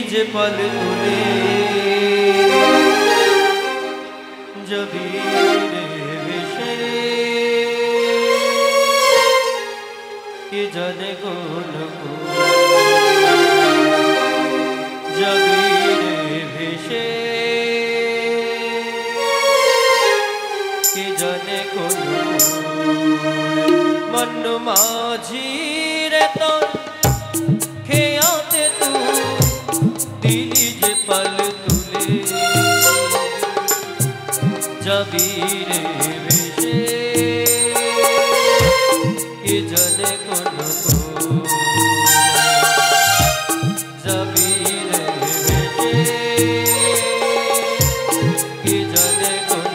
যে পল তুলে জবীরে ভেসে কে জানে কোন জবীরে ভেসে কে জানে কোন মন মাঝি রে তোর খেয়াতে তু দিলি যে পল তুলে জবীরে ভেসে কে জানে কোন জবীরে ভেসে কে জানে কোন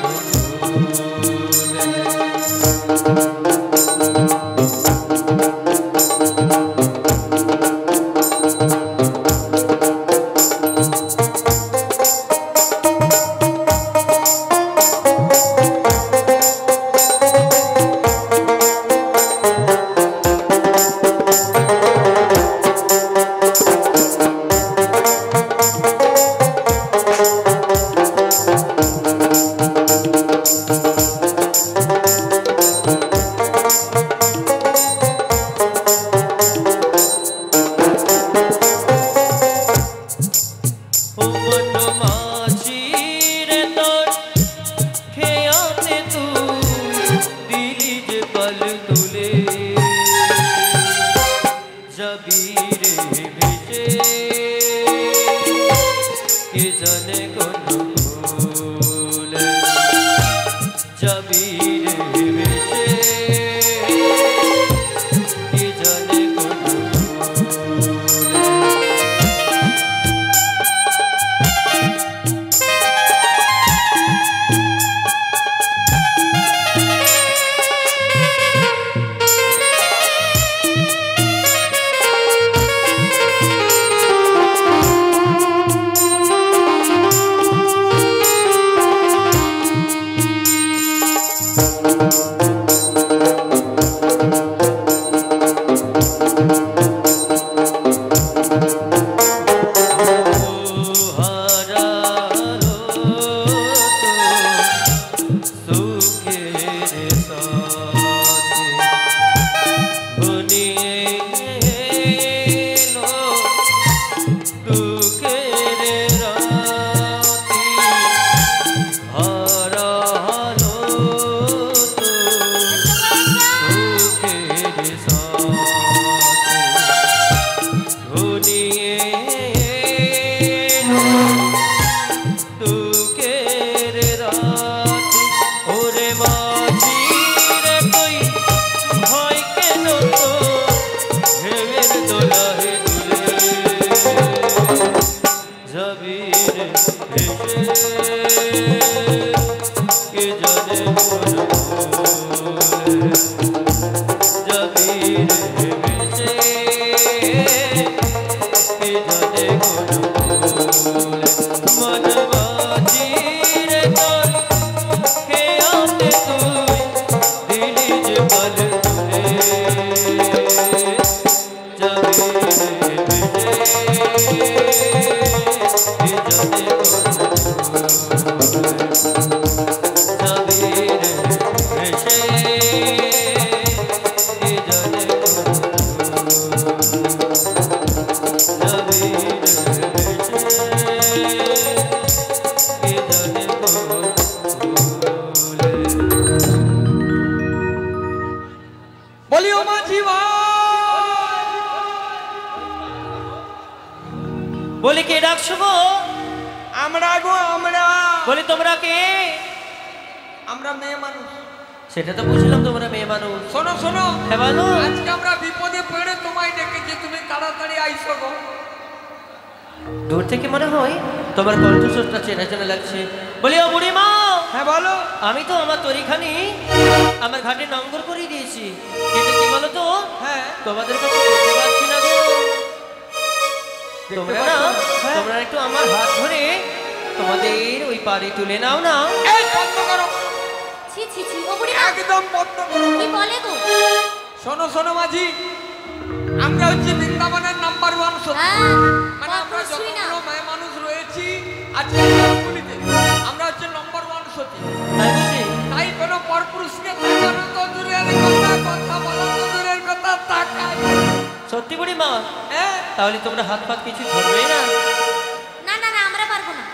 बोले के डाकছো গো আমরা গো আমরা বলি তোমরা কে আমরা মেয়ে মানুষ সেটা তো বুঝলাম তোমরা মেয়ে মানুষ শোনো শোনো হ্যাঁ বলো আজকে আমরা বিপদে পড়ে তোমায় ডেকেছি তুমি তাড়াতাড়ি আইসো গো দূর থেকে মনে হয় তোমার কণ্ঠস্বরটা চেনা চেনা লাগছে বলি ও বুড়ি মা হ্যাঁ বলো আমি তো আমার তরিখানি আমার ঘাটে নম্বর করে দিয়েছি কিন্তু কি বলো তো হ্যাঁ তোমাদের কাছে দেখতে পাচ্ছি না গো তোমরা একটু আমার হাত ধরে তোমাদের ওই পাড়ে তুলে নাও না এই বন্ধ করো ছি ছি ছি ও বুড়ি একদম বন্ধ করো কি বলে গো শোনো শোনো মাঝি আমরা হচ্ছে বৃন্দাবনের নাম্বার নাম্বার ওয়ান সত্যি। হ্যাঁ, মানে আমরা পরপুরুষই না। যতগুলো মেয়ে মানুষ রয়েছি আজকে গ্রামগুলিতে আমরা হচ্ছে নাম্বার ওয়ান সত্যি। তাই বুঝি? তাই কোনো পরপুরুষকে তাকানো তো দূরের কথা, কথা বলা তো দূরের কথা, তাকাই। সত্যি বুড়িমা? হ্যাঁ তাহলে তোমরা হাত পাত কিছু ধরবেই না? না না না আমরা পারবো না।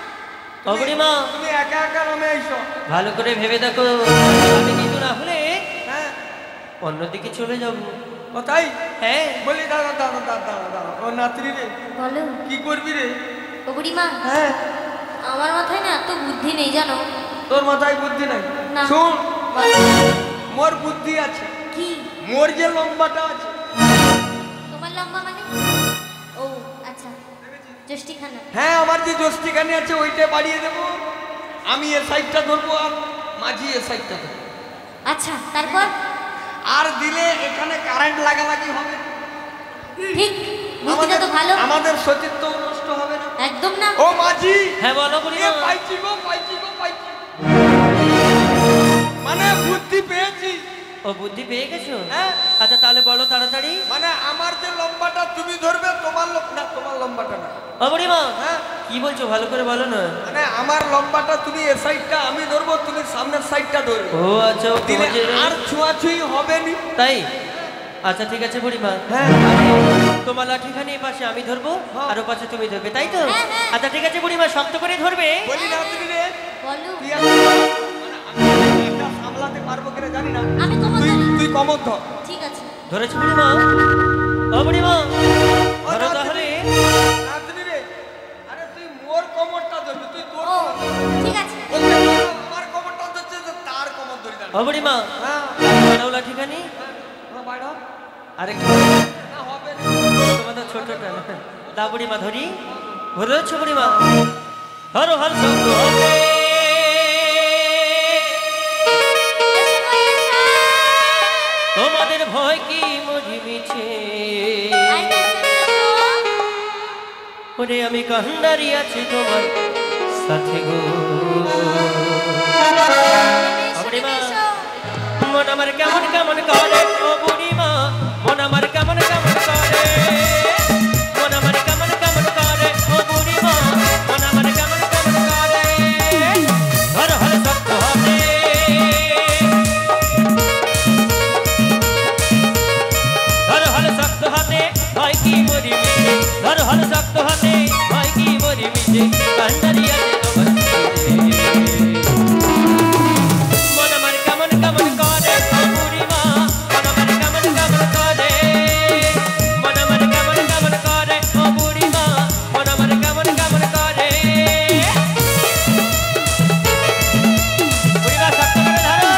ও বুড়িমা, তুমি একা একা নামে আইসো। ভালো করে ভেবে দেখো, আমি কিন্তু না হলে হ্যাঁ অন্যদিকে চলে যাব। ও তাই হ্যাঁ। বলি দাঁড়া দাঁড়া দাঁড়া দাঁড়া দাঁড়া ও নাতনি রে বলো কি করবি রে? ও বুড়িমা, হ্যাঁ আমার মাথায় না এত বুদ্ধি নেই জানো। তোর মাথায় বুদ্ধি নাই? না। শুন বলো। মোর বুদ্ধি আছে। কি? মোর যে লম্বাটা আছে, তোমার লম্বা মানে? ও আচ্ছা, জ্যেষ্ঠিখানা। হ্যাঁ আমার যে জস্তিখানি আছে ওইটা বাড়িয়ে দেবো। আমি এ সাইডটা ধরবো আর মাঝি এ সাইডটা ধরবো। আচ্ছা তারপর? আর দিলে এখানে কারেন্ট লাগালাগি হবে। ঠিক, বুদ্ধিটা তো ভালো। আমাদের সতীত্ব নষ্ট হবে না। একদম না। ও মাঝি, হ্যাঁ বলো এ বুড়িমা। পাইছি গো পাইছি গো পাইছি। মানে বুদ্ধি পেয়েছি। ও বুদ্ধি পেয়ে গেছো? হ্যাঁ আচ্ছা তাহলে বলো তাড়াতাড়ি। মানে আমার যে লম্বাটা তুমি ধরবে, তোমার না তোমার লম্বাটা না। ও বুড়িমা, হ্যাঁ কি বলছো ভালো করে বলো না। মানে আমার লম্বাটা তুমি এ সাইডটা আমি ধরবো, তুমি সামনের সাইডটা ধরবে। ও আচ্ছা, ও দিলে তোমার যে- আর ছোঁয়াছুঁই হবে নি। তাই? আচ্ছা ঠিক আছে বুড়িমা। হ্যাঁ। তোমার লাঠিখানি এই পাশে আমি ধরবো, হ্যাঁ। আর ও পাশে তুমি ধরবে, তাই তো? হ্যাঁ, হ্যাঁ। আচ্ছা ঠিক আছে বুড়িমা, শক্ত করে ধরবে। বলি না তুমি রে, বলো। তুই মানে আমি এটা সামলাতে পারবো কিনা জানি না। আমি কোমর তুই ধরি। তুই কমর ধর। ঠিক আছে। ধরেছি বুড়িমা? ও বুড়িমা, ও ধরো নাতনি, তাহলে। নাতনি রে, আরে তুই মোর কমরটা ধরবি, তুই তোর ও কমর ধর। ঠিক আছে। ওকে বলো, আমার কমরটা ধরছে যে তার কমর ধরি দাঁড়া। ও বুড়িমা, হ্যাঁ বাড়াও লাঠিখানি। হ্যাঁ, বাইরে হ। আরেকটু না হবে না। তোমার তো ছোটটা না। দা বুড়িমা ধরি। ধরেছো বুড়িমা? ধরো হাল শক্ত হবে। এসো গো, এসো। তোমাদের ভয় কি মজি মিছে? আয় তাড়াতাড়ি এসো। ওরে আমি কান্ডারি আছি তোমার সাথে গো। এসো, বুড়িমা, এসো। মন আমার কেমন কেমন করে ও বুড়িমা, মন আমার কেমন কেমন করে, মন আমার কেমন কেমন করে ও বুড়িমা, মন আমার কেমন কেমন করে। ধর হল শক্ত হবে, ধর হল শক্ত হাতে হয় কি মরি মিছে, ধর হল শক্ত হাতে হয় কি মরি মিছে, কান্ডারি আছে তোমার সাথে। মন আমার কেমন কেমন করে ও বুড়িমা, মন আমার কেমন কেমন করে, মন আমার কেমন কেমন করে ও বুড়িমা, মন আমার কেমন কেমন করে। বুড়িমা শক্ত করে ধরো।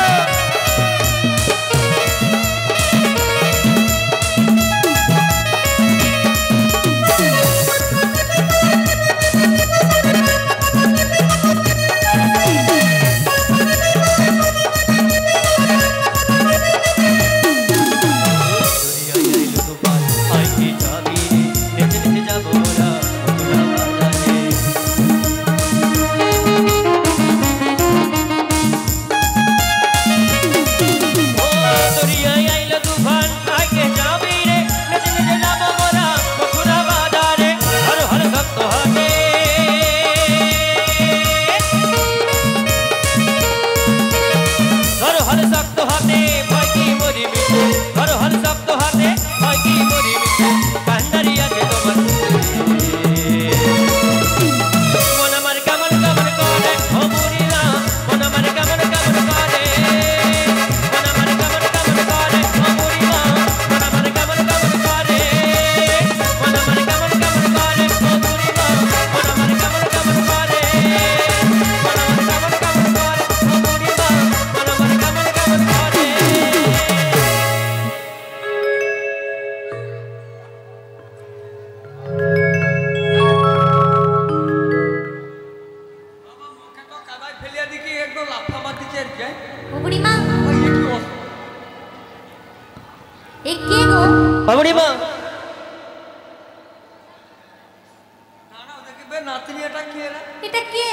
ও বুড়িমা, এ কে গো? ও বুড়িমা, এটা কে?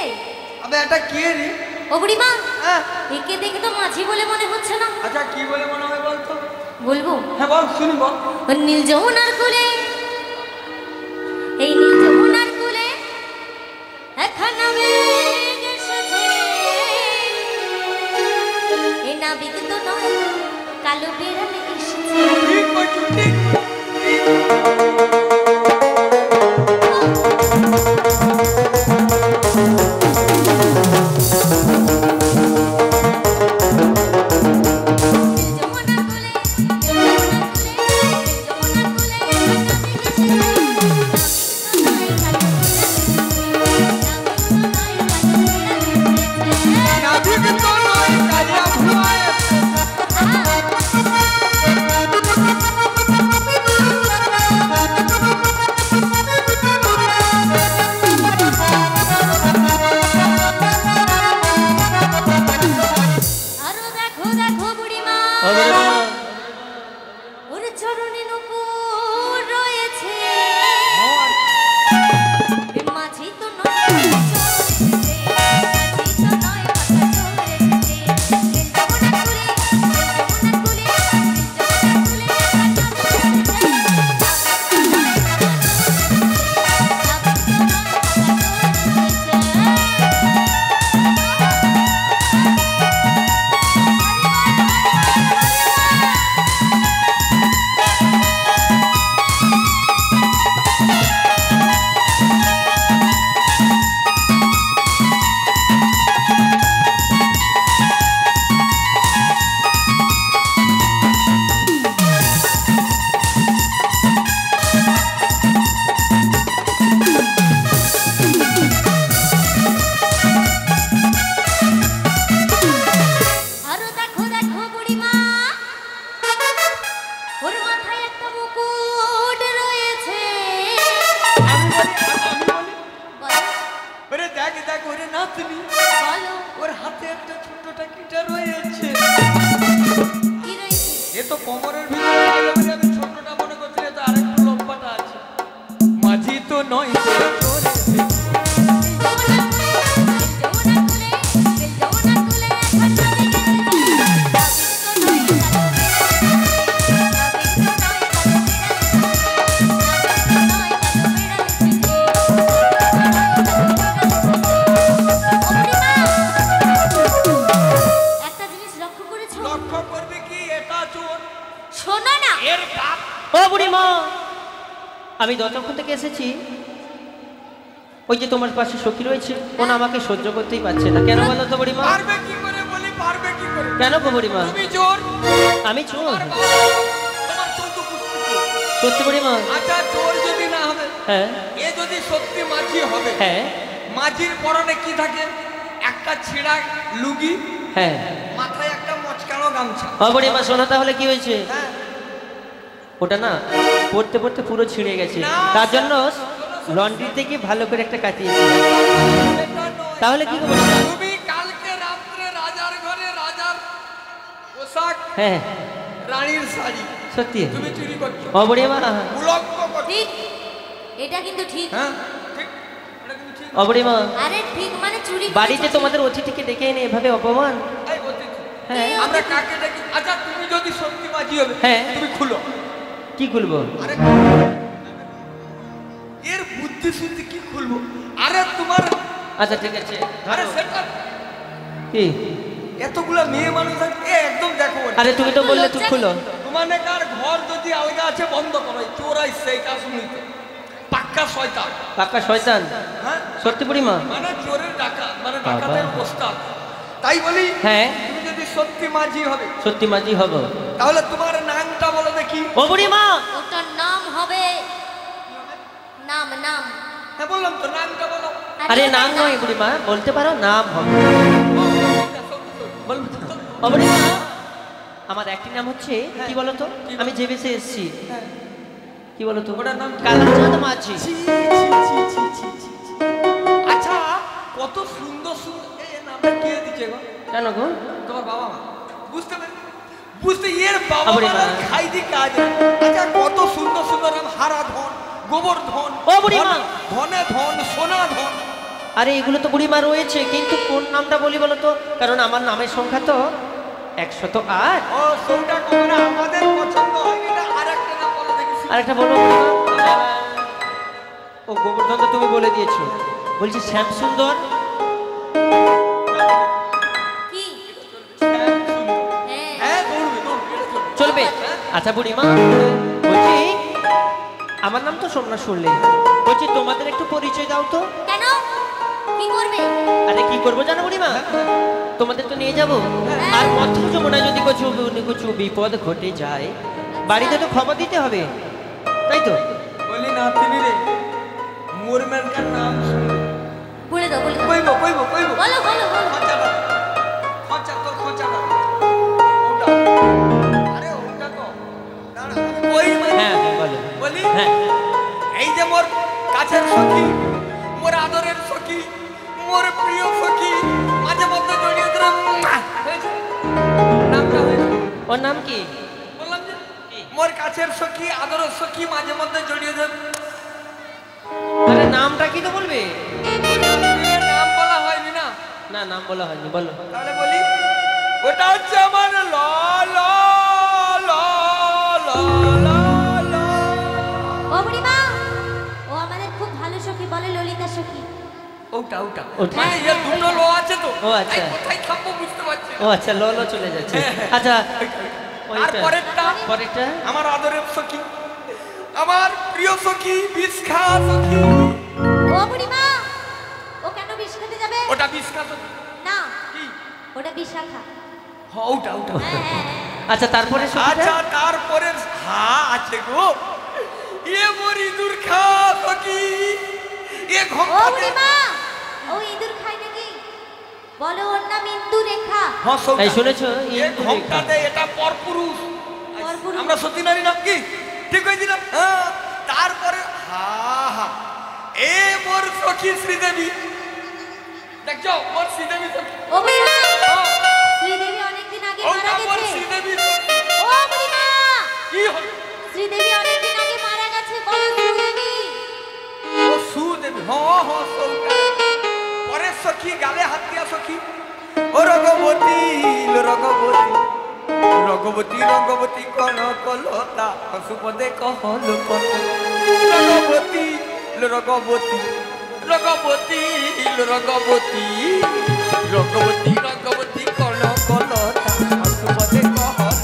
ও বুড়িমা, একে দেখে তো মাঝি বলে মনে হচ্ছে না। আচ্ছা কি বলে মনে হয় বলতো? বলবো? হ্যাঁ বল, শুনি বল। ও নীল যমুনার কোলে নাতনি বলো ওর হাতে একটা ছোট টাকিটা রয়েছে। কি রয়েছে? এ তো কোমরের ভিতরে ভালো করে আমি ছোটটা মনে করছি, তো আরেকটু লম্বাটা আছে। মাঝি তো নয় চোরে একটা জিনিস লক্ষ্য করেছো? লক্ষ্য করবে কি এটা চোর। শোনো না, এর বাপ ও বুড়িমা, আমি যতক্ষণ থেকে এসেছি ওই যে তোমার পাশে সখী রয়েছে, ও না আমাকে সহ্য করতেই পারছে না। কেন বলো তো বুড়িমা? পারবে কি করে বলি, পারবে কি করে? কেন গো বুড়িমা? তুমি চোর, আমি চোর? তোমার চোদ্দ পুস্তক। সত্যি বুড়িমা? আচ্ছা চোর যদি না হবে, হ্যাঁ এ যদি সত্যি মাঝি হবে, হ্যাঁ মাঝির পরনে কি থাকে? একটা ছিঁড়া লুঙ্গি, হ্যাঁ। মাথায় একটা মচকানো গামছা। ও বুড়িমা শোনো তাহলে কি হয়েছে? হ্যাঁ, ওটা না পড়তে পড়তে পুরো ছিঁড়ে গেছে, না, তার জন্য লন্ড্রি থেকে ভালো করে একটা কাটিয়েছি। এটা নয়। তাহলে কি করবো বুড়িমা? তুমি কালকে রাত্রে রাজার ঘরে রাজার পোশাক, হ্যাঁ রানীর শাড়ি সত্যি? তুমি চুরি করছো, ও বুড়িমা, উলঙ্গ করছো। ঠিক, এটা কিন্তু ঠিক। হ্যাঁ ঠিক, এটা কিন্তু ঠিক। ও বুড়িমা, আরে ঠিক মানে চুরি বাড়িতে করেছো। তোমাদের অতিথিকে ডেকে এনে এভাবে অপমান? এই অতিথি, হ্যাঁ। আমরা কাকে ডাকি? আচ্ছা তুমি যদি সত্যি মাঝি হবে, হ্যাঁ। তুমি খুলো। কি খুলবো? আরে এর বুদ্ধি শুদ্ধি কি খুলবো? আরে তোমার, আচ্ছা ঠিক আছে, আরে ধরো। সেটা কি? এতগুলা মেয়ে মানুষ আছে, এ একদম দেখো না। আরে তুমি তো বললে তুই খুলো। তোমানে কার ঘর যদি আলগা আছে বন্ধ করো, এই চোরাই সেই কাজ শুনিতে পাক্কা শয়তান। পাক্কা শয়তান? হ্যাঁ, সত্যি বুড়িমা? মানে চোরের ডাকাত, মানে বাবা। ডাকাতের প্রস্তাব। তাই বলি হ্যাঁ তুমি যদি সত্যি মাঝি হবে, সত্যি মাঝি হব। তাহলে তোমার নামটা বলো দেখি। ও বুড়িমা, ওটার নাম হবে নাম নাম। হ্যাঁ বললাম তো, নামটা বলো। আরে ওটার নাম নয় বুড়িমা, বলতে পারো নাম হবে। বলবো তো? ও বুড়িমা, আমার একটি নাম হচ্ছে কি বলতো? আমি যে বেশে এসেছি, হ্যাঁ। কি বলতো? ওটার নাম কি? কালাচাঁদ মাঝি। ছি, ছি, ছি, ছি, ছি, ছি, ছি। আচ্ছা কত সুন্দর সুন্দর এই নামটা কে দিচ্ছে গো? কেন গো? তোমার বাবা মা? বুঝতে পেরে, বুঝতে এর বাবা আবার মা এবার। খাই দি কাজ। আচ্ছা কত সুন্দর সুন্দর নাম, হারা ধন, গোবর্ধন, ও বুড়িমা। ধনে ধন, সোনা ধন। আরে এগুলো তো বুড়িমা রয়েছে, কিন্তু কোন নামটা বলি বলো তো? কারণ আমার নামের সংখ্যা তো 108। ও সেটা কবে না আমাদের পছন্দ হয়, এটা আরেকটা নাম বলো দেখি। আরেকটা বলো বুড়িমা। ও গোবর্ধন তো তুমি বলে দিয়েছো, বলছি শ্যাম সুন্দর। কি? হ্যাঁ, হ্যাঁ হ্যাঁ দৌড়বে, দৌড়বে, এটা চলবে। চলবে? আচ্ছা বুড়িমা, বলছি আমার নাম তো সোমনা শুনলে, বলছি তোমাদের একটু পরিচয় দাও তো। কেন? কি করবে? আরে কি করবো জানো বুড়িমা? তোমাদের তো নিয়ে যাবো, আর মধ্য যমুনায় যদি কিছু বিপদ ঘটে যায়, বাড়িতে তো খবর দিতে হবে, তাই তো? বলি না তিনি রে, মোরমেলকার নাম শুনে বলে দাও বলে দাও। কইবো কইবো কইবো। বলো বলো বলো। খোঁচাটা, খোঁচা তোর খোঁচাটা, ওটা, আরে ওটা তো, দাঁড়া, ওই মানে হ্যাঁ হ্যাঁ বলো। বলি হ্যাঁ এই যে মোর কাছের সখী, মোর আদরের সখী, মোর প্রিয় সখী, মাঝে মধ্যে জড়িয়ে ধরে হয়েছে, নামটা হয়েছে। ওর নাম কি? বললাম যে মোর কাছের সখী, আদরের সখী, মাঝে মধ্যে জড়িয়ে ধরে। আরে নামটা কি তো বলবে? এর নাম বলা হয়নি না, না নাম বলা হয়নি, বলো। তাহলে বলি ওটা হচ্ছে আমার ল ল ল ল ল ল। ও বুড়িমা, ও আমাদের খুব ভালো সখী, বলে ললিতা সখী। ওটা ওটা ওটা। মানে এর দুটো ল আছে তো, ও আচ্ছা। তাই কোথায় থাকবো বুঝতে পারছি ও না। আচ্ছা, ল ল চলে যাচ্ছে। আচ্ছা আর ওইটা। পরেরটা পরেরটা? আমার আদরের সখী, আমার প্রিয় সখী, বিষ্খা সখী। ও বুড়িমা, ও কেন বিষ খেতে যাবে? ওটা বিষ্খা সখী না, কি? ওটা বিশাখা। হ্যাঁ ওটা ওটা। হ্যাঁ হ্যাঁ আচ্ছা তারপরে সখীটা? আচ্ছা তারপরে হ্যাঁ আছে গো, এ মরি দুর্খা সখী, এ ও ঘন্টা বুড়িমা, ও ইঁদুর খায় নাকি? বলো ওর নাম ইন্দু রেখা। হ্যাঁ সৌটা। এই শুনেছো? এ ইন্দু রেখা। ঘন্টাতে এটা পরপুরুষ। পরপুরুষ। আমরা সতী নারী নাম কি ঠিক হয়ে দিলাম। হ্যাঁ তারপরে হা হা এ মোর সখী শ্রীদেবী, দেখছো মোর শ্রীদেবী সখী ও বুড়িমা শ্রীদেবী অনেকদিন আগে ও মারা মোর গেছে। শ্রীদেবী সখী ও বুড়িমা কি হলো শ্রীদেবী অনেকদিন আগে মারা গেছে। বলো শ্রীদেবী। ও সুদেবী হ্যাঁ হ্যাঁ সৌকা পরে সখী গালে হাত দিয়া সখী ও রঘবতী রঘবতী রঘবতী রঘবতী কোন কলতা পশুপদে কহল কত রঘবতী রঘবতী রঘবতী রঘবতী রঘবতী রঘবতী কোন কলতা পশুপদে কহল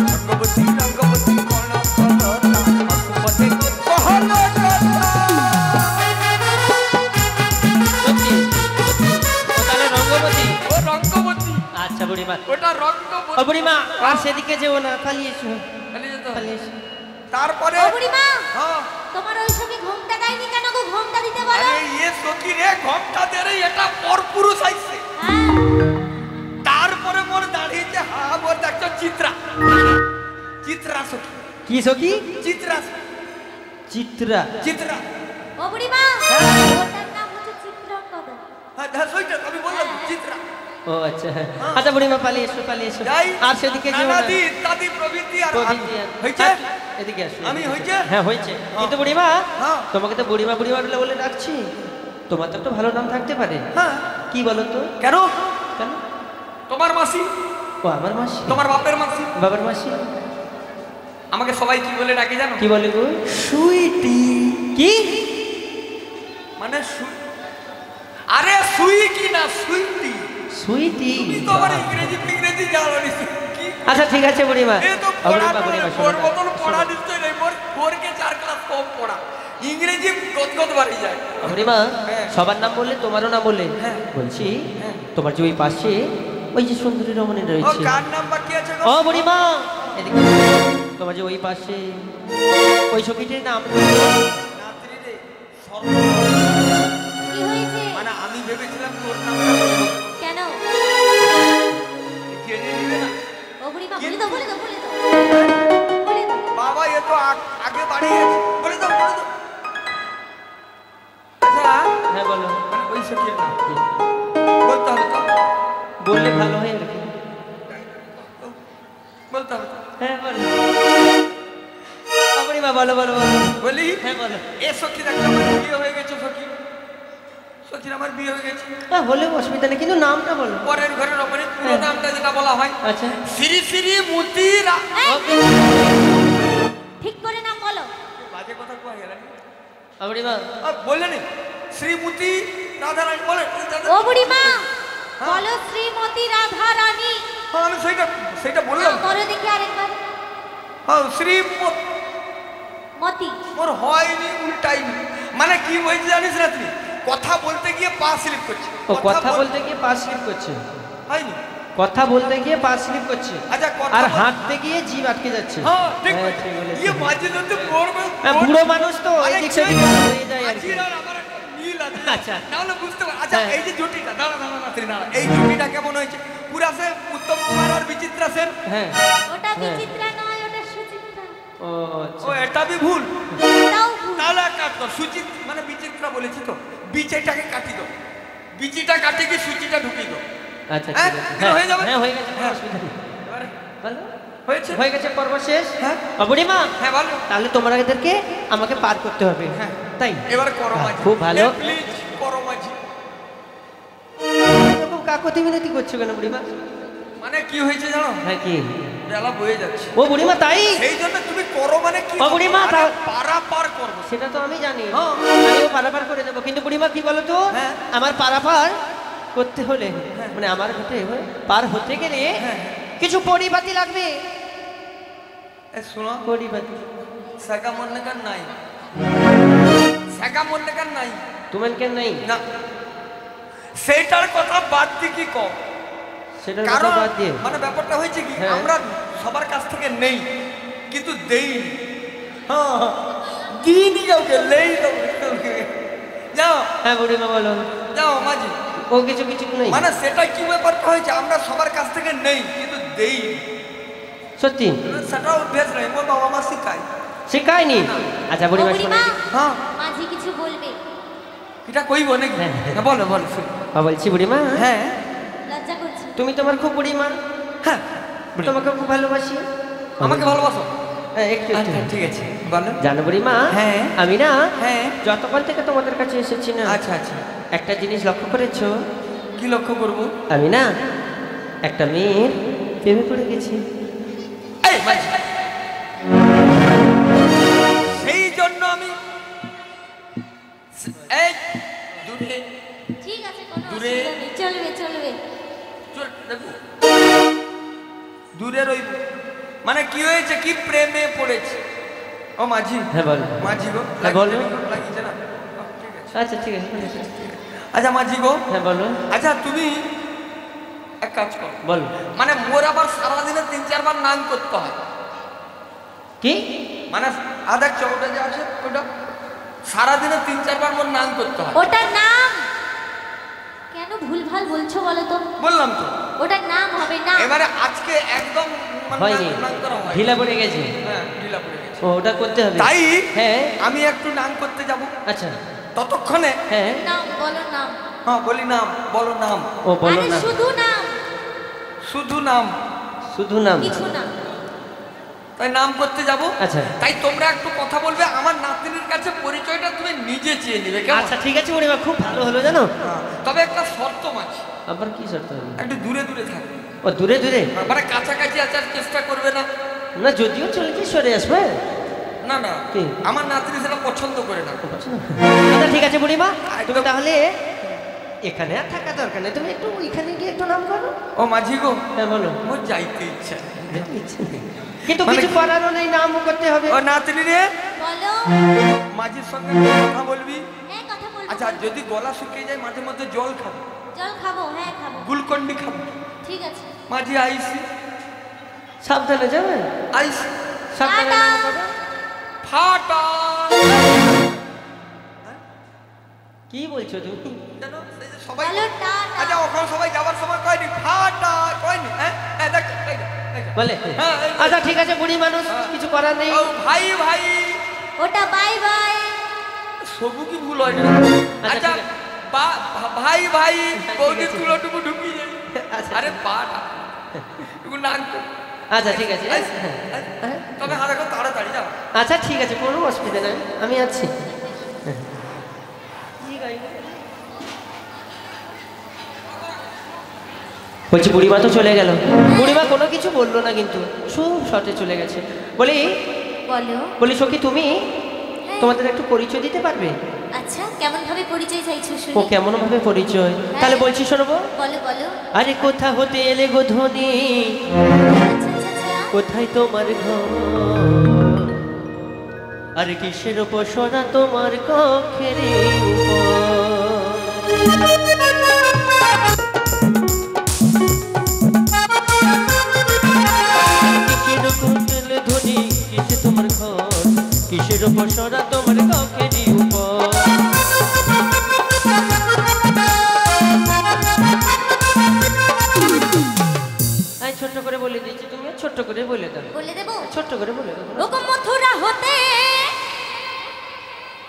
রঘবতী রঘবতী কোন কলতা পশুপদে কহল সত্যি ও তাহলে রঙ্গবতী। ও রঙ্গবতী আচ্ছা বুড়িমা। ওটা রঙ্গবতী ও বুড়িমা আর সেদিকে যেও না, পালিয়ে এসো চলে যেত। পালিয়ে এসো। তারপরে ও বুড়িমা হ্যাঁ তোমার ওই সঙ্গে ঘুমটা দেয়নি কেন গো? ঘুমটা দিতে বলো। আরে ইয়ে সখী রে ঘন্টা দেরে এটা পরপুরুষ আইছে হ্যাঁ তারপরে মোর দাঁড়িয়েছে হা মোর দেখছো চিত্রা চিত্রা সখী কি সখী? চিত্রা চিত্রা। চিত্রা ও বুড়িমা হ্যাঁ। ওটার নাম হচ্ছে চিত্রাঙ্গদা। হ্যাঁ হ্যাঁ সইটা আমি বললাম চিত্রা ও আচ্ছা আচ্ছা বুড়িমা পালিয়ে এসো পালিয়ে এসো। যাই আর সেদিকে যেও না। নানাদি ইত্যাদি প্রভৃতি আর প্রভৃতি আর- হয়েছে আর এদিকে আসো। আমি হয়েছে? হ্যাঁ হয়েছে। কিন্তু বুড়িমা হ্যাঁ। তোমাকে তো বুড়িমা বুড়িমা বলে বলে ডাকছি, তোমার তো একটা ভালো নাম থাকতে পারে। হ্যাঁ কি বলো তো? কেন কেন? তোমার মাসি ও আমার মাসি। তোমার বাপের মাসি বাবার মাসি। আমাকে সবাই কি বলে ডাকে জানো কি বলে গো? সুইটি কি? মানে আরে সুই কি না সুইটি সুইটি। তুমি তো আমার ইংরেজি ফিংরেজি জানো নি কি আচ্ছা ঠিক আছে বুড়িমা। এ তো ও পড়া বুড়িমা, বুড়িমা, শোনো ওর না। মতন পড়া নিশ্চয় নেই ওরকে 4 ক্লাস কম পড়া ইংরেজি গদগদ বাড়ি যায় ও বুড়িমা হ্যাঁ। সবার নাম বললে তোমারও নাম বললে। হ্যাঁ। বলছি হ্যাঁ। তোমার যে ওই পাশে ওই যে সুন্দরী রমণী ও রয়েছে। কার নাম বাকি আছে গো? ও বুড়িমা এদিকে তোমার যে ওই পাশে ওই সখীটির নাম। রাত্রি রে কি হয়েছে? মানে আমি ভেবেছিলাম তোর নামটা বলবো কেন? জেনে নিবে না ও বুড়িমা বলে কিন্তু- দাও বলে দাও বলে দাও বলে দাও। বাবা এ তো আগে বাড়ি গেছে বলে দাও বলে দাও আচ্ছা হ্যাঁ বলো। মানে ওই সখীর নাম বলতে হবে তো বললে ভালো হয় আর কি। বলতে হবে তো হ্যাঁ বলো। ও বুড়িমা বলো বলো বলো। বলি হ্যাঁ বলো। এ সখী দেখো আমার বিয়ে হয়ে গেছে সখী সখীর আমার বিয়ে হয়ে গেছে হ্যাঁ হলেও অসুবিধা নেই, কিন্তু নামটা বলো। পরের ঘরের ওপরে পুরো হ্যাঁ। নামটা যেটা বলা হয় আচ্ছা শ্রী শ্রী মতিরা ওকে। ঠিক করে নাম বলো। বাজে কথা কয়া গেল ও বুড়িমা বললেন শ্রীমতী রাধারানী বলেন ও বুড়িমা হ্যাঁ। বলো শ্রীমতী রাধা রানী। হ্যাঁ আমি সেইটা বললাম করো দেখি আরেকবার। হ্যাঁ শ্রীমতী মতি। মোর হয়নি উল্টাইনি মানে কি হয়েছে জানিস রাত্রি কথা বলতে গিয়ে পা স্লিপ করছে ও কথা বলতে গিয়ে পা স্লিপ করছে। হয়নি কথা বলতে গিয়ে পা স্লিপ করছে আচ্ছা কথা আর বল- হাঁটতে গিয়ে জিভ আটকে যাচ্ছে। হ্যাঁ ঠিক হ্যাঁ, বলেছে। ঠিক বলেছে। ইয়ে মাঝে মধ্যে পড়বে হ্যাঁ, বুড়ো মানুষ তো এদিক সেদিক হয়ে যায় আর কি। আমার একটা মিল আছে আচ্ছা। তাহলে বুঝতে পার আচ্ছা হ্যাঁ। এই যে জুটিটা দাঁড়া দাঁড়া রাত্রি দাঁড়া এই জুটিটা কেমন হয়েছে পুরা সে উত্তম কুমার আর বিচিত্রা সেন হ্যাঁ ওটা হ্যাঁ। বিচিত্রা নয় ওটা সুচিত্রা। ও আচ্ছা। ও এটা বি ভুল এটাও ভুল। তাহলে কাট দাও সুচিত মানে বিচিত্রা বলেছি তো বিচিটাকে কাটি দাও বিচিটা কাটে কি সুচিটা ঢুকিয়ে দাও আচ্ছা হ্যাঁ, ঠিক আছে। এটা হয়ে যাবে? হ্যাঁ হয়ে গেছে, কোনো হ্যাঁ। অসুবিধা নেই। এবারে ভালো হয়েছে হয়ে গেছে, পর্ব শেষ। হ্যাঁ। ও বুড়িমা হ্যাঁ ভালো তাহলে তোমাদেরকে আমাকে পার করতে হবে। হ্যাঁ। তাই এবার করো মাঝি খুব ভালো। প্লিজ করো মাঝি খুব কাকতি মিনতি করছো কেন বুড়িমা? মানে কি হয়েছে জানো হ্যাঁ কি? বেলা বয়ে যাচ্ছে ও বুড়িমা তাই? সেই জন্য তুমি করো মানে কি ও বুড়িমা, আরে তা- পারা পার করবো সেটা তো আমি জানি, হ্যাঁ। আমিও পারাপার করে দেবো, কিন্তু বুড়িমা কি বলো তো, হ্যাঁ। আমার পারাপার করতে হলে মানে আমার হতে পার হতে গেলে হ্যাঁ। কিছু পরিপাতি লাগবে। এ শোনো পরিপাতি সাকা মন্নেকার নাই সাকা মন্নেকার নাই তোমার কেন নাই? না সেইটার কথা বাদ দিয়ে কি কম সেটার কথা কারণ বাদ দিয়ে মানে ব্যাপারটা হয়েছে কি হ্যাঁ। আমরা সবার কাছ থেকে নেই কিন্তু দেই হ্যাঁ দিইনি কাউকে নেই কাউকে যাও হ্যাঁ বুড়িমা বলো। যাও মাঝি ও কিছু কিছু নেই মানে সেটা কি ব্যাপারটা হয়েছে আমরা সবার কাছ থেকে নেই কিন্তু দেই সত্যি সেটা অভ্যেস নেই মোর বাবা মা শিখায় শেখায়নি। আচ্ছা বুড়িমা ও বুড়িমা, শোনো। হ্যাঁ মাঝি কিছু বলবে। এটা কইব নাকি? হ্যাঁ। হ্যাঁ, বলো বলো শুনি। বলছি বুড়িমা, হ্যাঁ লজ্জা করছে। তুমি তোমার খুব বুড়িমা, হ্যাঁ তোমাকে খুব ভালোবাসি। আমাকে ভালোবাসো? হ্যাঁ, একটু একটু। আচ্ছা ঠিক আছে বলো। জানো বুড়িমা, হ্যাঁ। আমি না হ্যাঁ। যতক্ষণ থেকে তোমাদের কাছে এসেছি না, আচ্ছা আচ্ছা, একটা জিনিস লক্ষ্য করেছো? কি লক্ষ্য করব? আমি না একটা মেয়ের প্রেমে পড়ে গেছি। এই মাঝি, সেই জন্য আমি এই দূরে ঠিক আছে, কোনো দূরে। অসুবিধা নেই, চলবে চলবে। চল দেখো, দূরে রইব। মানে কি হয়েছে, কি প্রেমে পড়েছে? ও মাঝি, হ্যাঁ বলো। মাঝি গো, হ্যাঁ, বলো। লাগিয়েছে না? ঠিক আছে। আচ্ছা ঠিক আছে, ঠিক আছে। আচ্ছা মাঝি গো, হ্যাঁ বলো। আচ্ছা তুমি এক কাজ করো, বলো। মানে মোর আবার সারাদিনে 3-4 বার নাম করতে হয়। কি? মানে আধা চৌটা যে আছে ওটা সারাদিনে 3-4 বার মোর নাম করতে হয়। ওটার নাম কেন ভুলভাল বলছো বলো তো? বললাম তো, ওটার নাম হবে না। এবারে আজকে একদম মানে হয়নি, নাম করা হয়। ঢিলা পড়ে গেছে। হ্যাঁ, ঢিলা পড়ে গেছে। ও, ওটা করতে হবে। তাই হ্যাঁ। আমি একটু নাম করতে যাব, আচ্ছা। ততক্ষণে হ্যাঁ। নাম বলো, নাম। হ্যাঁ বলি নাম, বলো নাম, ও বলো আরে না, শুধু নাম, শুধু নাম। শুধু নাম। কিছু না। তাই নাম করতে যাব। আচ্ছা। তাই তোমরা একটু কথা বলবে, আমার নাতনির কাছে পরিচয়টা তুমি নিজে চেয়ে নেবে, কেমন? আচ্ছা ঠিক আছে বুড়িমা, খুব ভালো হলো জানো। হ্যাঁ, তবে একটা শর্ত মাঝি, আবার কি শর্ত হলো? একটু দূরে দূরে থাকবে। ও দূরে দূরে? মানে কাছাকাছি আসার চেষ্টা করবে না। না, যদিও চলে কি সরে আসবে। না না, কি? আমার নাতনি সেটা পছন্দ করে না। আচ্ছা ঠিক আছে বুড়িমা, তুমি তাহলে এখানে আর থাকা দরকার নেই, তুমি একটু ওইখানে গিয়ে একটু নাম করো। ও মাঝি গো, হ্যাঁ বলো। মোর যাইতে ইচ্ছা। কিন্তু মানে কিছু করারও নেই, নামও করতে হবে। ও নাতনি রে, বলো। মাঝির সঙ্গে একটু কথা বলবি। হ্যাঁ, কথা বলবো। আচ্ছা, যদি গলা শুকিয়ে যায় মাঝে মধ্যে জল খাবো, জল খাবো, হ্যাঁ খাবো। গুলকন্ডি খাবো। ঠিক আছে। মাঝি আইসি, সাবধানে যাবেন, আইসি। সাবধানে টাটা। নাম করো। ফাটা কি বলছো তুমি? জানো, সেই যে সবাই বলো টাটা। আচ্ছা, ওখানে সবাই যাওয়ার সময় কয়নি ফাটা কয়নি? হ্যাঁ হ্যাঁ, দেখ এই দেখ, এই দেখ। বলে হ্যাঁ, এই যে। আচ্ছা ঠিক আছে বুড়ি মানুষ, কিছু করার নেই। ও ভাই ভাই, ওটা বাই বাই। সবু কি ভুল হয় না? আচ্ছা, আচ্ছা, ঠিক আছে। ভাই ভাই, ঠিক বৌদি আছে। তুলোটুকু ঢুকিয়ে যাই। আচ্ছা। আরে পাটা টুকু নাক তো। আচ্ছা ঠিক আছে। আইসি, আইসি। তবে হাতে করে তাড়াতাড়ি যাও। আচ্ছা ঠিক আছে, কোনো অসুবিধা নেই, আমি আছি। বলছি বুড়িমা তো চলে গেল, বুড়িমা কোনো কিছু বললো না, কিন্তু খুব শর্টে চলে গেছে। বলি বলো। বলি সখী, তুমি হ্যাঁ। তোমাদের একটু পরিচয় দিতে পারবে? আচ্ছা, কেমন ভাবে পরিচয় চাইছো ও শুনি? কেমন ভাবে পরিচয়? তাহলে বলছি শোনবো। বলো বলো। আরে কোথা হতে এলে গো ধনী, আচ্ছা আচ্ছা আচ্ছা। কোথায় তোমার ঘর, আরে কিসের উপসনা তোমার কক্ষের ধনী, কিসে তোমার ঘর, কিসের উপসনা তোমার কক্ষের উপর। ছোট্ট করে বলে দিয়েছি, তুমি ছোট্ট করে বলে দাও। বলে দেবো? ছোট্ট করে বলে দাও। ওগো মথুরা হতে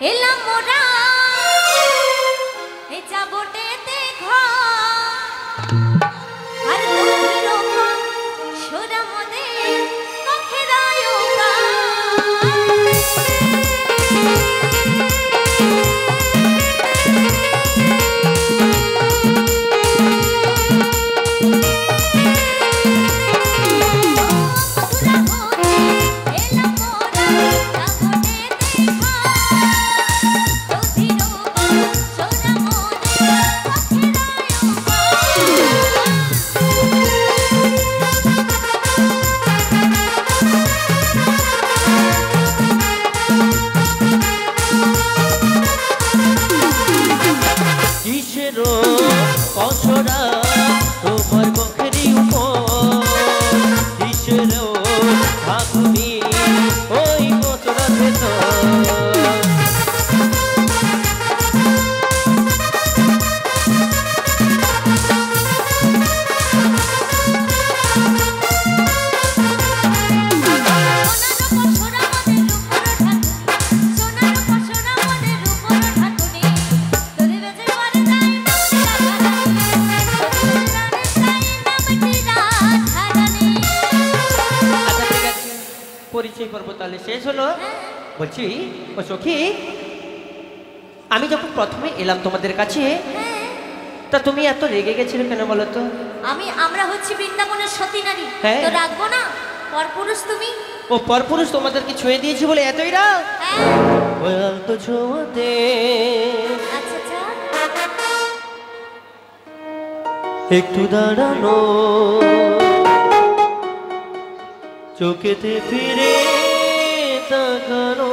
এলাম মোরা, এ যাবটেতে ঘর, আর গভীর সোরা মনে কখেরায় এলাম মোরা যাবটেতে ঘর, তাহলে শেষ হলো। বলছি ও সখী, আমি যখন প্রথমে এলাম তোমাদের কাছে, তা তুমি এত রেগে গেছিলে কেন বলো তো? আমরা হচ্ছি বৃন্দাবনের সতী নারী, হ্যাঁ। তো রাখবো না? পরপুরুষ তুমি। ও পরপুরুষ তোমাদেরকে ছুঁয়ে দিয়েছি বলে এতই রাগ? হ্যাঁ। তো ছোঁয়াতে আচ্ছা আচ্ছা। একটু দাঁড়ানো, চোখেতে ফিরে তাকানো,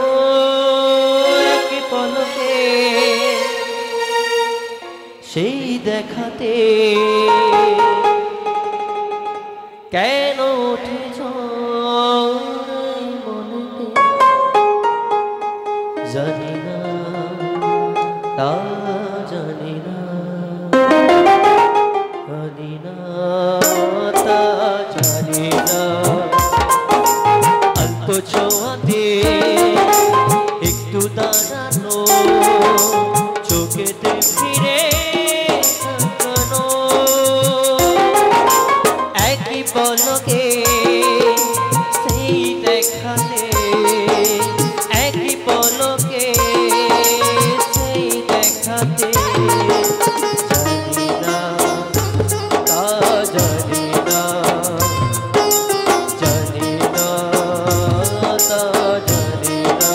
এক পলকে সেই দেখাতে কেন উঠে যায় মনেতে, জানি না তা জানি না, জানি না তা জানি না। অল্প ছোঁয়াতে একটু দাঁড়ানো, চোখেতে ফিরে তাকানো, একই পলকে সেই দেখাতে, একই পলকে সেই দেখাতে, জানি না তা জানি না, জানি না তা জানি না।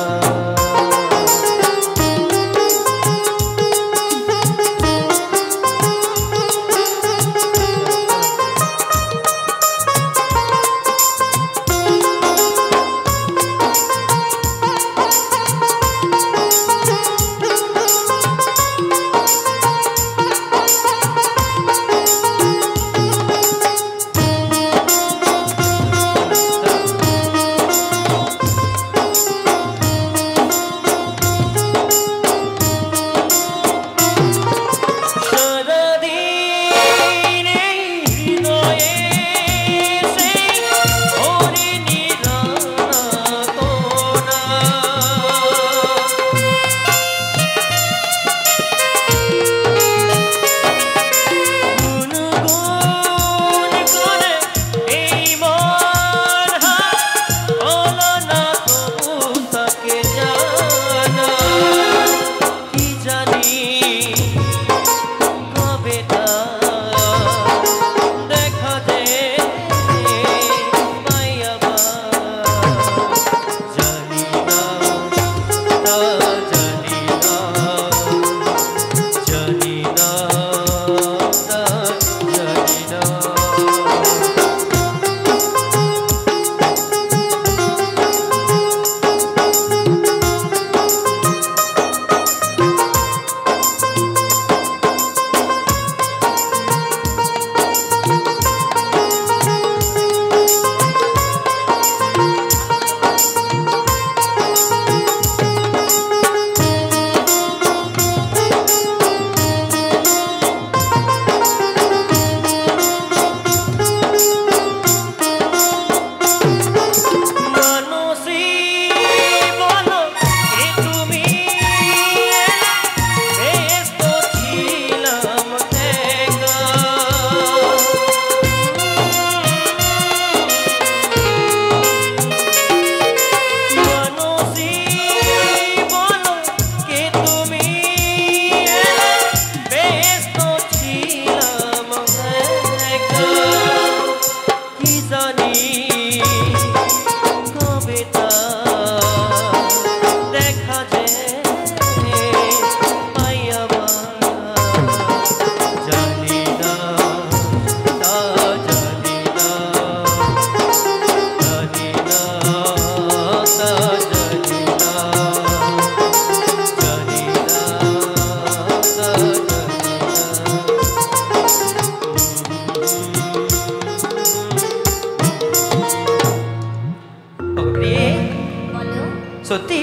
সত্যি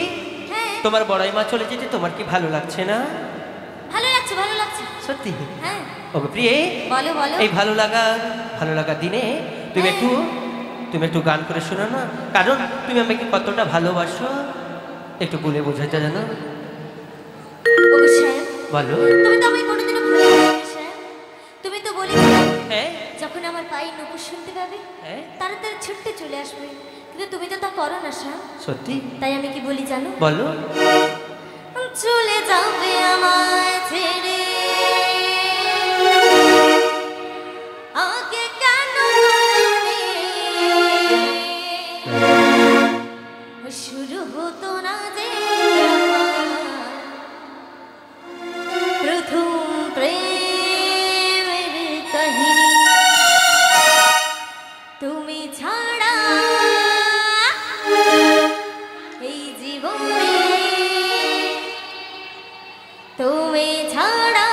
তোমার বড়াই মা চলে যেতে তোমার কি ভালো লাগছে না? ভালো লাগছে, ভালো লাগছে সত্যি। হ্যাঁ। ওগো প্রিয়ে, বলো বলো। এই ভালো লাগা দিনে তুমি একটু গান করে শোনো না, কারণ তুমি আমাকে কতটা ভালোবাসো একটু বলে বোঝাতে জানো। ওগো স্যার বলো। তুমি তো আমায় কোনোদিনও ভালোবাসোনি স্যার। তুমি তো বলেছিলে হ্যাঁ যখন আমার পায়ে নুপুর শুনতে পাবে হ্যাঁ তাড়াতাড়ি ছুটতে চলে আসবে, কিন্তু তুমি তো তা করো না শ্যাম। সত্যি? তাই আমি কি বলি জানো? বলো। চলে যাবে আমায় ছেড়ে, আগে কেন বলোনি? শুরু হতো না যে প্রথম প্রেমের কাহিনী, তুমি ছাড়া এই জীবনে, তুমি ছাড়া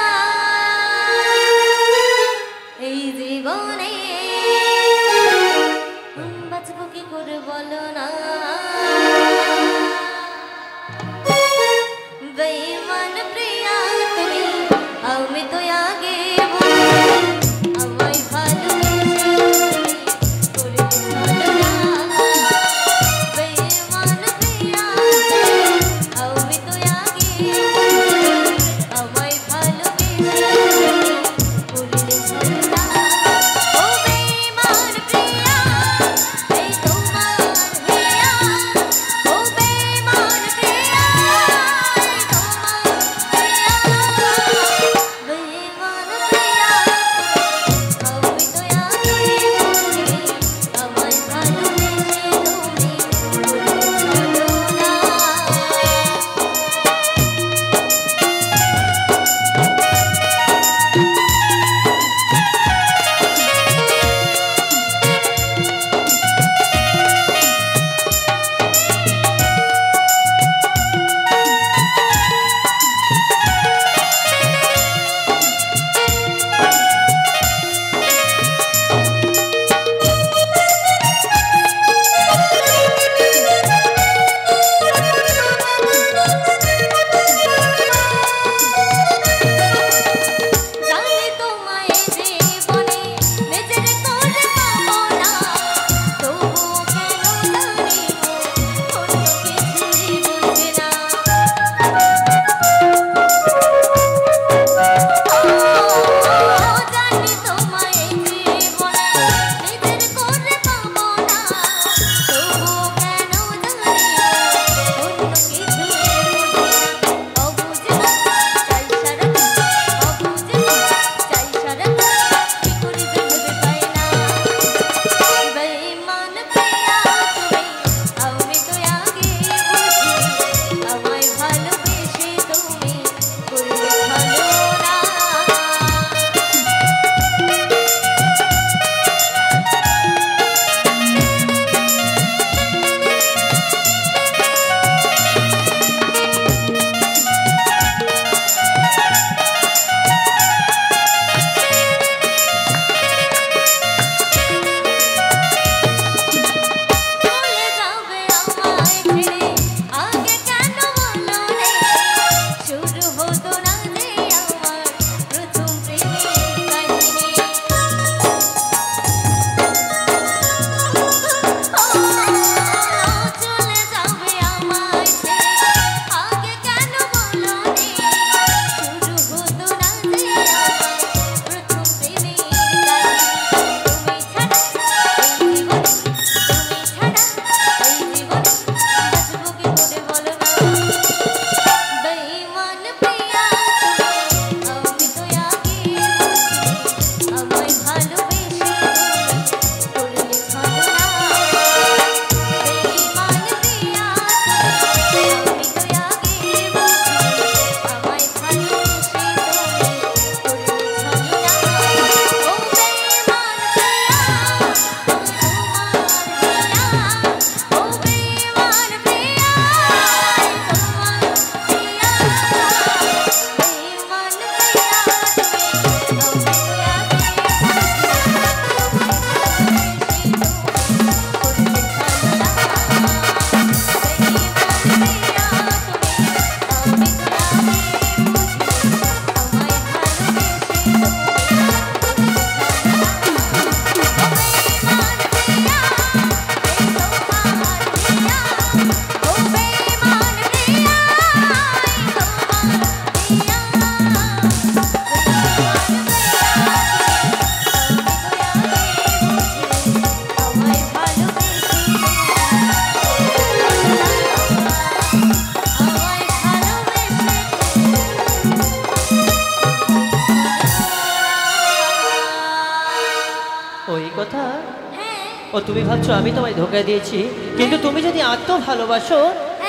ও তুমি ভাবছো আমি তোমায় ধোকা দিয়েছি, কিন্তু তুমি যদি আত্ম ভালোবাসো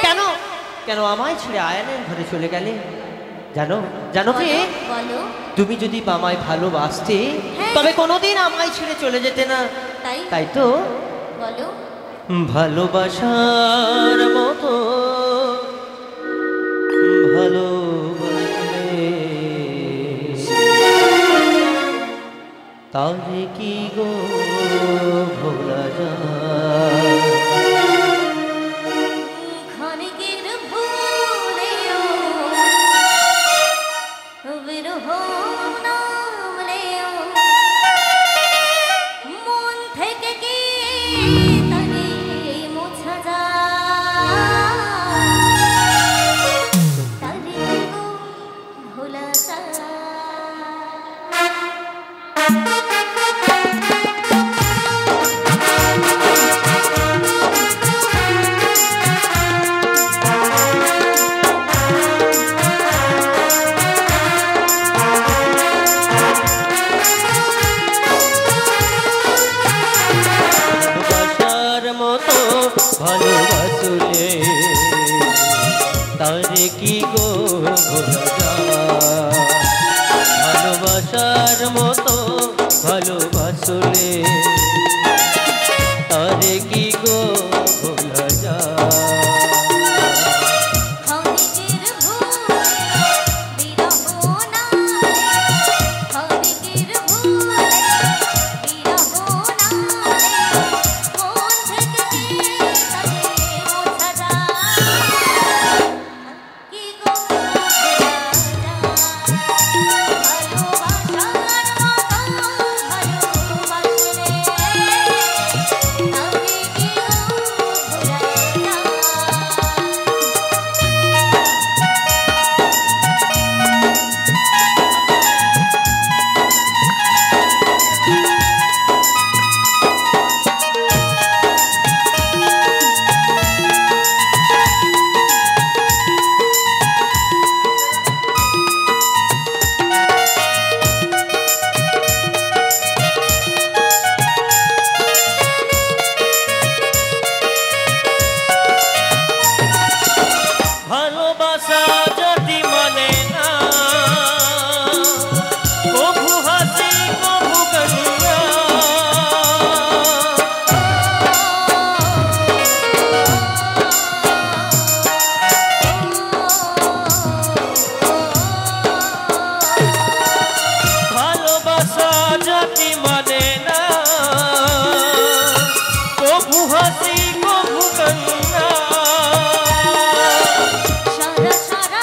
কেন কেন আমায় ছেড়ে আয়ানের ঘরে চলে গেলে? জানো জানো প্রিয়ে, বলো। তুমি যদি আমায় ভালোবাসতে তবে কোনোদিন আমায় ছেড়ে চলে যেতে না, তাই তো? বলো। ভালোবাসার মতো ভালোবাসলে তাহলে কি গো ভোলা যায়? ক্ষণিকের ভুলেও বিরহ নামলেও মন থেকে কি তাকে মোছা যায়? তারে গো ভোলা যায়? ভালোবাসলে তারে কি গো ভোলা যায়? ভালোবাসার মতো ভালোবাসলে তারে কি গো ভোলা যায়? সারা সারা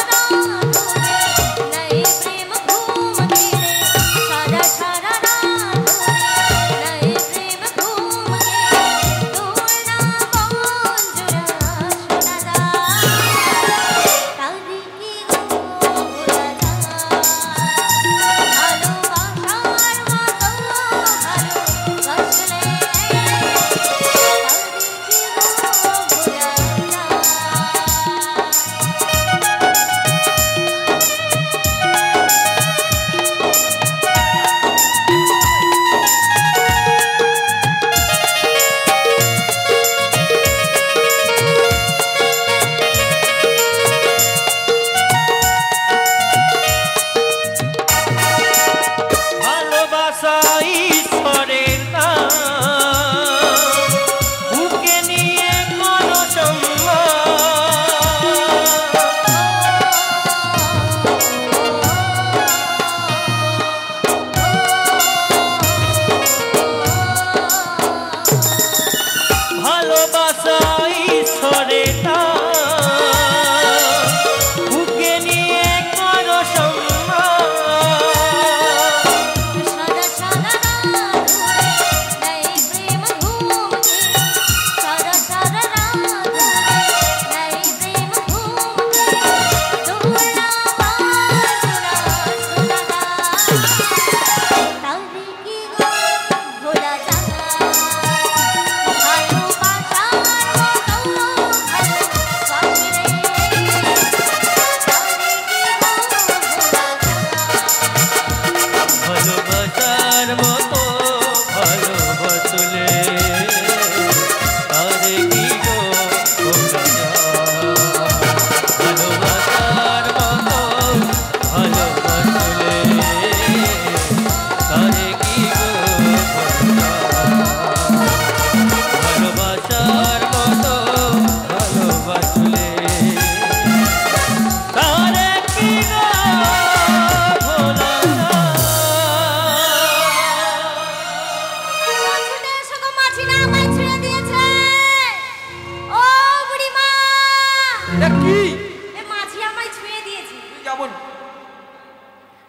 কেমন?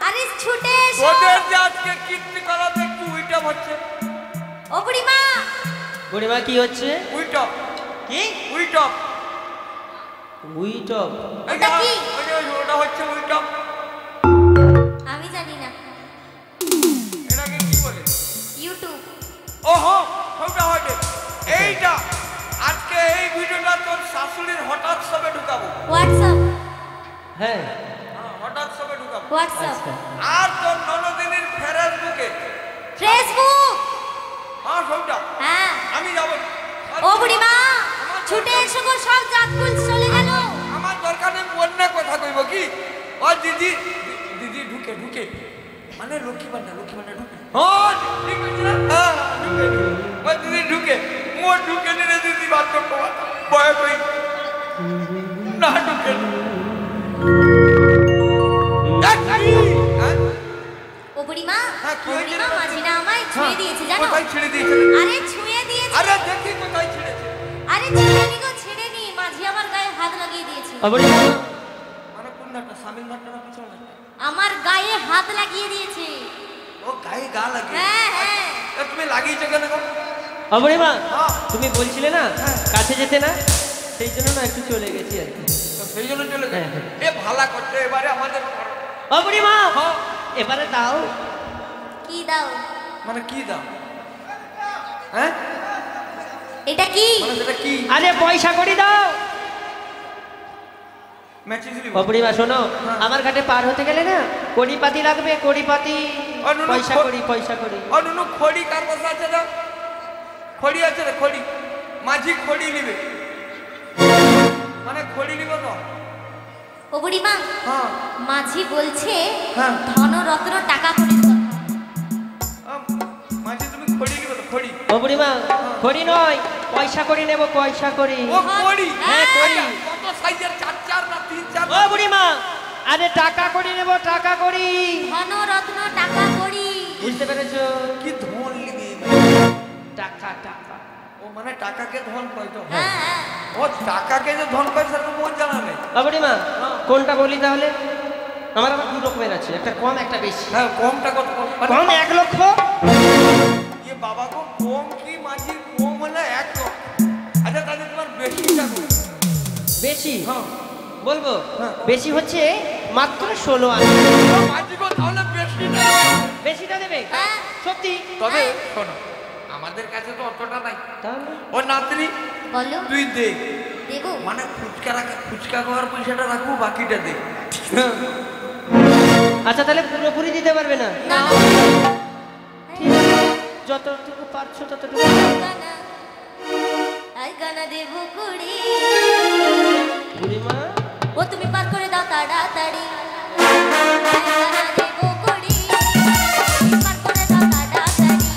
আরে ছুটে এসো। তোদের যে আজকে কীর্তি করাতে একটু উইটপ হচ্ছে। ও বুড়িমা। বুড়িমা কি হচ্ছে? উইটপ। কি? উইটপ। উইটপ? ওটা কি? ওটা হচ্ছে উইটপ। আমি জানি না। এটাকে কি বলে? ইউটিউব। ওহো, ওটা হচ্ছে এইটা। আজকে এই ভিডিওটা তোর শাশুড়ির হঠাৎ সবে ঢুকাবো। হোয়াটসঅ্যাপ। হ্যাঁ হঠাৎ সবে ঢুকাবো। হোয়াটসঅ্যাপ। আচ্ছা। আর তোর ননদিনীর ফেসবুকে। ফেসবুক। হ্যাঁ সবটা। হ্যাঁ। আমি যাবো। ও বুড়িমা ছুটে এসো গো, সব জাতকুল চলে গেল। আমার দরকার নেই, অন্য কথা কইব কি? ও দিদি দিদি ঢুকে ঢুকে মানে লক্ষ্মী ভান্ডার ঢুকে। হ্যাঁ ঠিক আছে না? হ্যাঁ ঢুকে ও দিদি ঢুকে মোর ঢুকে নে দিদি বাদ করবো বয় কই না ঢুকে ও বুড়িমা, হ্যাঁ, কি ও হয়েছে বুড়িমা রে? মাঝিরা আমায় ছুঁয়ে দিয়েছে জানো? কোথায় ছেড়ে দিয়েছে? আরে ছুঁয়ে দিয়েছে। আরে দেখি কোথায় ছেড়েছে। আরে ছেড়েনি গো, ছেড়েনি, মাঝি আমার গায়ে হাত লাগিয়ে দিয়েছে। ও বুড়িমা, মানে কোন নাটক? সামিল নাটক না পিছনে নাটক? আমার গায়ে হাত লাগিয়ে দিয়েছে। ও গায়ে গা লাগে। হ্যাঁ হ্যাঁ। তুমি লাগিয়েছো কেন গো? ও বুড়িমা, হ্যাঁ। তুমি বলছিলে না হ্যাঁ। কাছে যেতে না, সেই জন্য না একটু চলে গেছি আর কি। তো সেই জন্য চলে হ্যাঁ, গেছে। হ্যাঁ। এ ভালা করতে এবারে আমাদের ও বুড়িমা, হ্যাঁ। এবারে দাও। কি দাও? মানে কি দাও? হ্যাঁ এটা কি? মানে সেটা কি? আরে পয়সা করি দাও। ম্যাচিং দিবি? ও বুড়িমা শোনো, হ্যাঁ। আমার ঘাটে পার হতে গেলে না কড়িপাতি লাগবে, কড়িপাতি। ও নুনু, পয়সা করি, পয়সা করি। ও নুনু খড়ি কার কাছে আছে দাও? খড়ি আছে রে খড়ি। মাঝি খড়ি নিবে। মানে খড়ি নিব তো? ও বুড়িমা, হ্যাঁ। মাঝি বলছে হ্যাঁ। ধনরত্ন টাকা করির কথা। মাঝি তুমি খড়ি নিবে তো? খড়ি। ও বুড়িমা, খড়ি নয়, পয়সা করি নেব, পয়সা করি। ও খড়ি। হ্যাঁ, খড়ি। কত সাইজের? 4 না 3 ও বুড়িমা, আরে টাকা করি নেব, টাকা করি। ধনরত্ন টাকা করি। বুঝতে পেরেছো? কি ধন নিবি? টাকা টাকা। ও মানে টাকাকে ধন কয় তো? হ্যাঁ হ্যাঁ। ও টাকাকে যে ধন কয় সেটা তো মোর জানা নেই। ও বুড়িমা, কোনটা বলি তাহলে? আমার আবার 2 রকমের আছে, একটা কম একটা বেশি। হ্যাঁ কমটা কত? কম 1 লক্ষ। ये बाबा को कम की माझी कम হলো 1 লক্ষ। আচ্ছা তাহলে তোমার বেশিটা কত? বেশি হ্যাঁ। বলবো? হ্যাঁ। বেশি হচ্ছে মাত্র 16 আনা। माझी को তাহলে বেশিটা বেশিটা দেবে? হ্যাঁ। সত্যি? তবে শোনো আমাদের কাছে তো অতটা নাই। তাহলে ও নাতনি বলো। তুই দে, দেবো? মানে ফুচকা খাওয়ার পয়সাটা রাখবো, বাকিটা দে। আচ্ছা তাহলে পুরোপুরি দিতে পারবে না? না। ঠিক আছে, যতটুকু পারছো ততটুকু। গানা দেবো কুড়ি। বুড়িমা, ও তুমি পার করে দাও তাড়াতাড়ি। গানা দেবো কুড়ি। পার করে দাও তাড়াতাড়ি।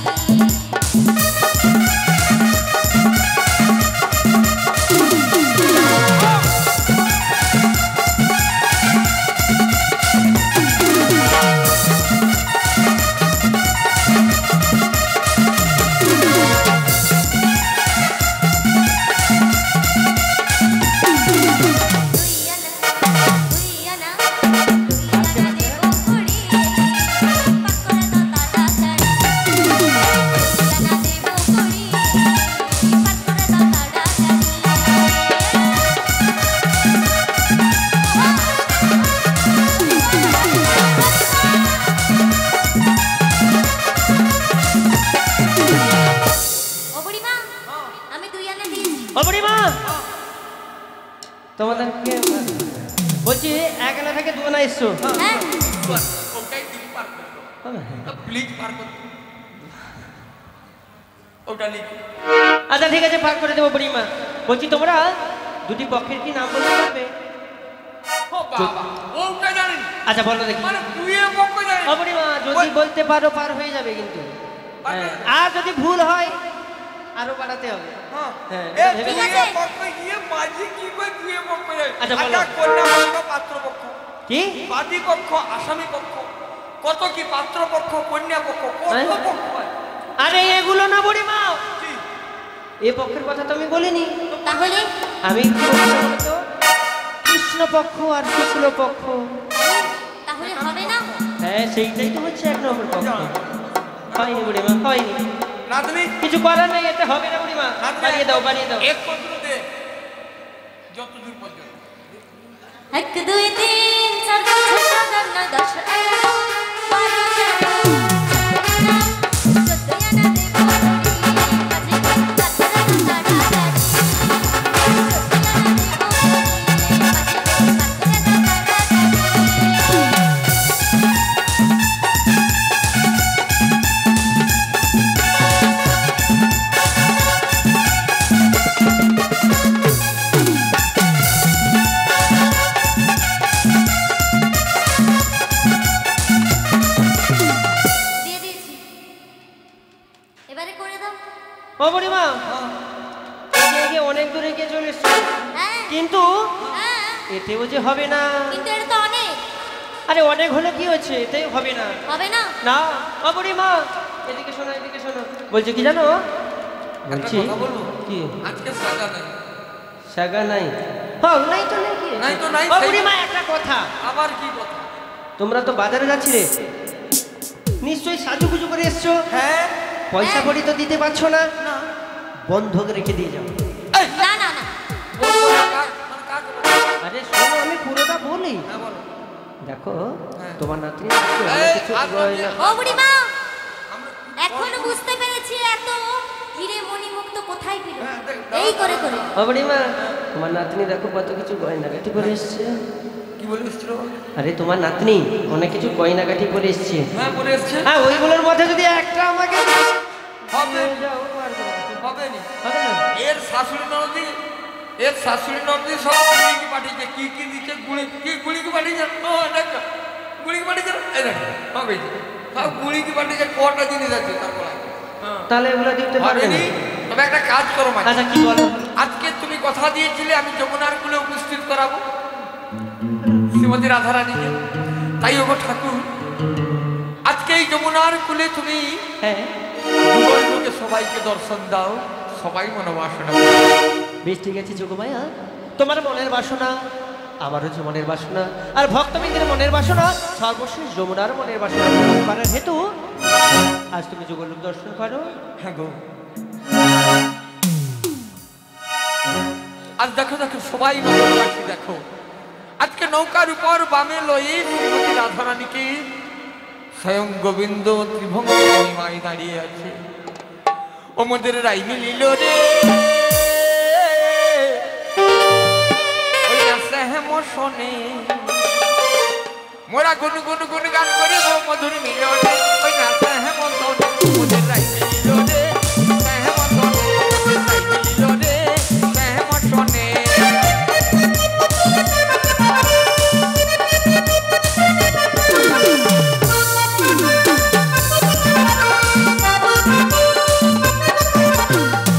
ও বুড়িমা, তোমাদেরকে বলছি 1 আনা থেকে 2 আনা এসছো। হ্যাঁ। ওটাই দিন পার করো। প্লিজ পার করো। ওটা লিখো। আচ্ছা ঠিক আছে, ভাগ করে দেবো বুড়িমা। বলছি তোমরা দুটি পক্ষের কি নাম বলতে পারবে? ও বাবা, ওটা জানেন? আচ্ছা বলো দেখি। মানে তুই পক্ষ জানেন? ও বুড়িমা, যদি বলতে পারো পার হয়ে যাবে কিন্তু। হ্যাঁ, আর যদি ভুল হয় আরো বাড়াতে হবে। হ্যাঁ। হ্যাঁ, এ ভেবে তুই আছে। পক্ষ গিয়ে মাঝি কি কই তুই পক্ষ জানেন? আচ্ছা, বলো। কন্যা পক্ষ, পাত্র পক্ষ, কি? বাদী পক্ষ, আসামি পক্ষ, কত কি পাত্র পক্ষ, কন্যা পক্ষ, হ্যাঁ? কত পক্ষ হয়? আরে এগুলো না বুড়িমা, কি? এ পক্ষের কথা তো আমি বলিনি। তাহলে আমি কি বলছি বলো তো? কৃষ্ণ পক্ষ আর শুক্ল পক্ষ। তাহলে হবে না? হ্যাঁ সেইটাই তো হচ্ছে এক নম্বর পক্ষ। হয়নি বুড়িমা, হয়নি। নাতনি কিছু করার নেই, এটা হবে না বুড়িমা। বানিয়ে দাও, বানিয়ে দাও। এক পত্র দে যতদূর পর্যন্ত 1 2 3 4 5 6 7 8 9 10 11 ও বুড়িমা, এগিয়ে এগিয়ে অনেক দূরে গিয়ে চলে এসছো, কিন্তু এতেও যে হবে না। কিন্তু এটা তো অনেক। আরে অনেক হলে কি হচ্ছে, এতেও হবে না। হবে না? না ও বুড়িমা, এদিকে শোনো, এদিকে শোনো। বলছো কি জানো? বলছি কি আজকে সাজা নাই। সাগা নাই? হ্যাঁ নাই তো নাকি? নাই তো নাই। ও বুড়িমা একটা কথা। আবার কি কথা? তোমরা তো বাজারে যাচ্ছিলে, নিশ্চয়ই সাজুগুজু করে এসছো। হ্যাঁ। পয়সা কড়ি তো দিতে পারছো না, বন্ধক রেখে দিয়ে যাও। না না না, আরে শোনো, আমি পুরোটা বলি। হ্যাঁ বলো। দেখো হ্যাঁ। তোমার নাতনি ও বুড়িমা, এখনো বুঝতে পেরেছি এত হিরে মণিমুক্ত কোথায় পেল এই করে করে। ও বুড়িমা, তোমার নাতনি দেখো কত কিছু গয়নাগাটি পরে এসছে। কি বলে এসছিল? আরে তোমার নাতনি অনেক কিছু গয়নাগাটি পরে এসছে। হ্যাঁ পরে এসছে। হ্যাঁ, ওইগুলোর মধ্যে যদি একটা আমাকে হবে যাও, পারবো না। হবে নি। হবে না? এর শাশুড়ি ননদি সব গুলিকে পাঠিয়েছে। কি কি দিচ্ছে? গুলিকে পাঠিয়েছে। ও দেখো গুলিকে পাঠিয়েছে। এই দেখো হবে সব গুলিকে পাঠিয়েছে। কটা জিনিস আছে তারপর তাহলে এগুলো দিতে পারবে না। তবে একটা কাজ করো মা। আচ্ছা কি বলো? আজকে তুমি কথা দিয়েছিলে আমি যমুনার কুলে উপস্থিত করাবো শ্রীমতী রাধারানীকে। তাই ওগো ঠাকুর, আজকে এই যমুনার কুলে তুমি হ্যাঁ লোকে সবাইকে দর্শন দাও, সবাই মনোবাসনা। বেশ ঠিক আছে যোগমায়া, তোমার মনের বাসনা আমার হচ্ছে মনের বাসনা, আর ভক্তবৃন্দের মনের বাসনা সর্বশেষ যমুনার মনের বাসনা পূরণ করার হেতু আজ তুমি যোগলোক দর্শন করো। হ্যাঁ গো, আজ দেখো দেখো সবাই নগরবাসী দেখো, আজকে নৌকার উপর বামে লয়ে শ্রীমতী রাধারানীকে স্বয়ং গোবিন্দ ত্রিভঙ্গ মাই দাঁড়িয়ে আছে। ওমদের রাই মিলিল রে ওই আসে হেমশনে, মোরা গুন গুন গুন গান করিব মধুর মিলনে। ওই আসে হেমশনে ওদের রাই মিলিল রে, হেমশনে ওদের রাই মিলিল রে, হেমশনে।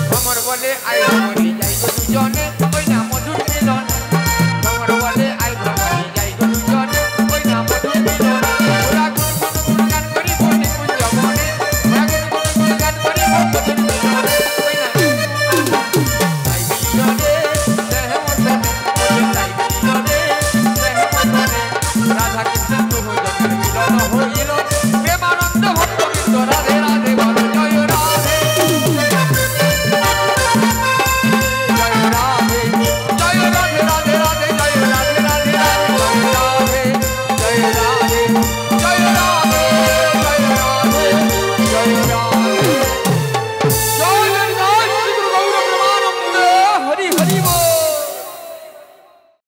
ভ্রমর বলে আই ভ্রমণে যাই গো দুজনে, ওই না মধুর মিলন। ভ্রমর বলে আই ভ্রমণে যাই গো দুজনে, ওই না মধুর মিলন। ওরা গুন গুন গুন গান করিব নিকুঞ্জ বনে, ওরা গুন গুন গুন গান করিব মধুর মিলনে। ওই না তাই মিলিল রে হেমশনে, তাই মিলিল রে হেমশনে। রাধা কৃষ্ণ যখন মিলন হইল,